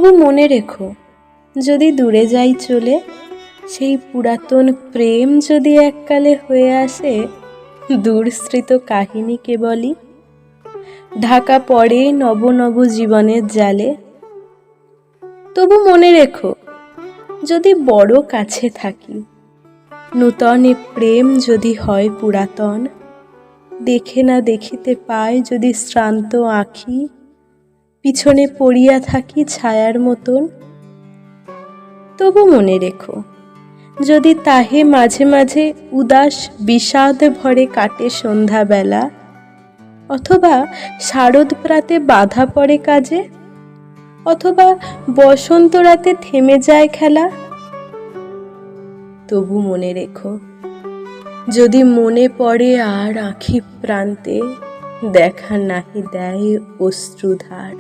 তবু মনে রেখো, যদি দূরে যাই চলে, সেই পুরাতন প্রেম যদি এককালে হয়ে আসে দূরস্মৃত কাহিনী কেবলই, ঢাকা পড়ে নব নব জীবনের জালে। তবু মনে রেখো, যদি বড় কাছে থাকি, নূতন এ প্রেম যদি হয় পুরাতন, দেখে না দেখিতে পায় যদি শ্রান্ত আঁখি, পিছনে পড়িয়া থাকি ছায়ার মতন। তবু মনে রেখো, যদি তাহে মাঝে মাঝে উদাস বিষাদ ভরে কাটে সন্ধ্যাবেলা, অথবা শারদ প্রাতে বাধা পড়ে কাজে, অথবা বসন্ত রাতে থেমে যায় খেলা, তবু মনে রেখো, যদি মনে পড়ে আর আঁখি প্রান্তে দেখা নাহি দেয় অশ্রুধার।